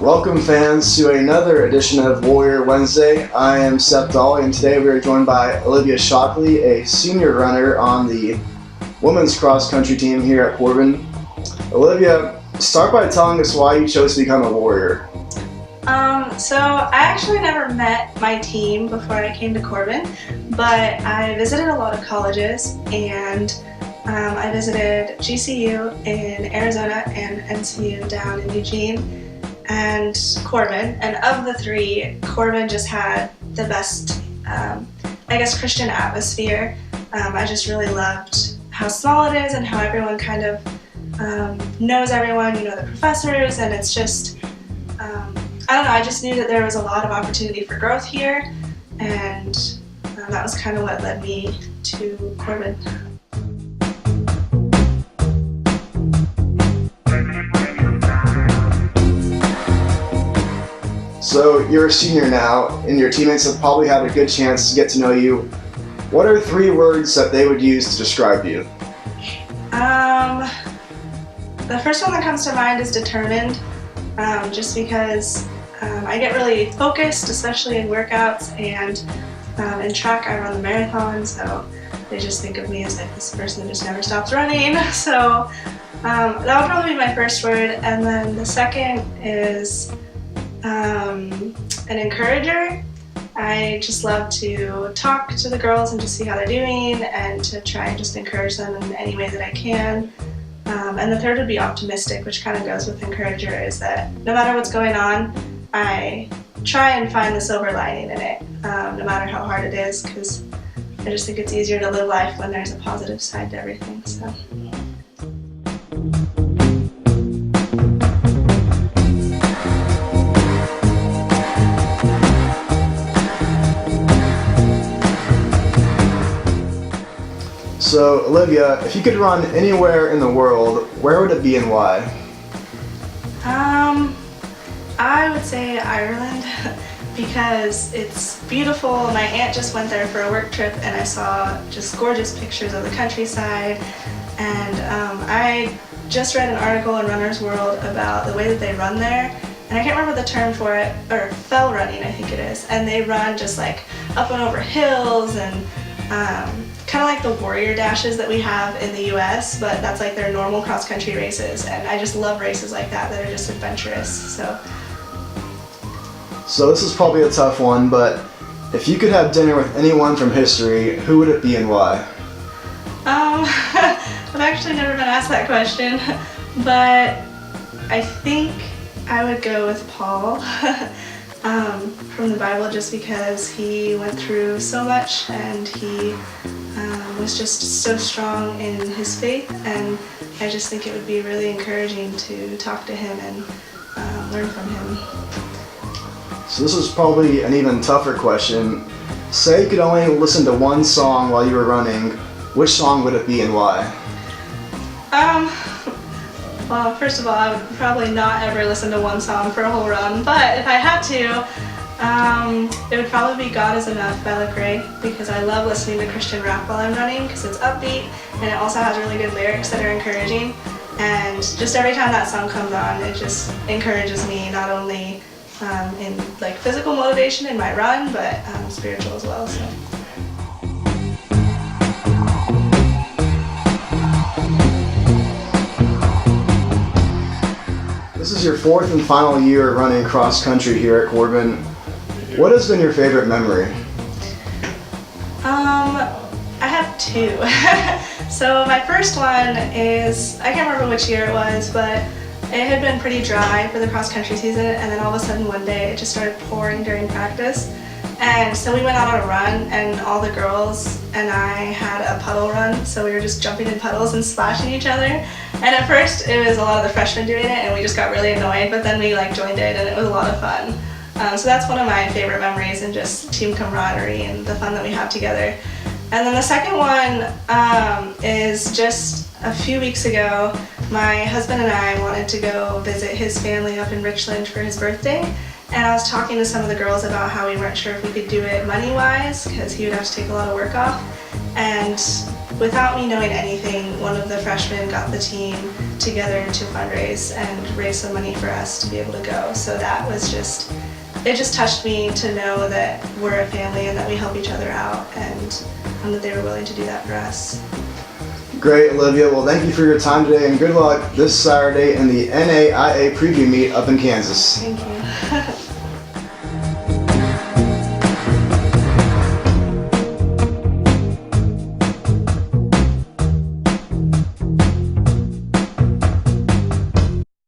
Welcome fans to another edition of Warrior Wednesday. I am Seth Dahl, and today we are joined by Olivia Shockley, a senior runner on the women's cross country team here at Corban. Olivia, start by telling us why you chose to become a warrior. So I actually never met my team before I came to Corban, but I visited a lot of colleges, and I visited GCU in Arizona and NCU down in Eugene and Corban, and of the three, Corban just had the best, Christian atmosphere. I just really loved how small it is and how everyone kind of knows everyone, the professors, and it's just, I just knew that there was a lot of opportunity for growth here, and that was kind of what led me to Corban. So you're a senior now, and your teammates have probably had a good chance to get to know you. What are 3 words that they would use to describe you? The first one that comes to mind is determined, just because I get really focused, especially in workouts, and in track I run the marathon, so they just think of me as like this person who just never stops running. So that would probably be my first word, and then the second is an encourager. I just love to talk to the girls and just see how they're doing and to try and just encourage them in any way that I can. And the third would be optimistic, which kind of goes with encourager, is that no matter what's going on, I try and find the silver lining in it, no matter how hard it is, because I just think it's easier to live life when there's a positive side to everything. So. So, Olivia, if you could run anywhere in the world, where would it be and why? I would say Ireland because it's beautiful. My aunt just went there for a work trip and I saw just gorgeous pictures of the countryside, and I just read an article in Runner's World about the way that they run there, and I can't remember the term for it, or fell running I think it is, and they run just like up and over hills and kind of like the warrior dashes that we have in the US, but that's like their normal cross-country races, and I just love races like that are just adventurous. So this is probably a tough one, but if you could have dinner with anyone from history, who would it be and why? I've actually never been asked that question, but I think I would go with Paul from the Bible, just because he went through so much and he was just so strong in his faith, and I just think it would be really encouraging to talk to him and learn from him. So this is probably an even tougher question. Say you could only listen to one song while you were running, which song would it be and why? Well, first of all, I would probably not ever listen to one song for a whole run, but if I had to, it would probably be God Is Enough by Lecrae, because I love listening to Christian rap while I'm running because it's upbeat and it also has really good lyrics that are encouraging, and just every time that song comes on, it just encourages me, not only in like physical motivation in my run, but spiritual as well. So. This is your 4th and final year running cross country here at Corban. What has been your favorite memory? I have 2. So my first one is, I can't remember which year it was, but it had been pretty dry for the cross country season, and then all of a sudden one day it just started pouring during practice. And so we went out on a run, and all the girls and I had a puddle run, so we were just jumping in puddles and splashing each other. And at first it was a lot of the freshmen doing it, and we just got really annoyed, but then we joined it, and it was a lot of fun. So that's one of my favorite memories, and just team camaraderie and the fun that we have together. And then the second one is just a few weeks ago, my husband and I wanted to go visit his family up in Richland for his birthday. And I was talking to some of the girls about how we weren't sure if we could do it money-wise because he would have to take a lot of work off. And without me knowing anything, one of the freshmen got the team together to fundraise and raise some money for us to be able to go. So that was it just touched me to know that we're a family and that we help each other out, and that they were willing to do that for us. Great, Olivia. Well, thank you for your time today, and good luck this Saturday in the NAIA preview meet up in Kansas. Thank you.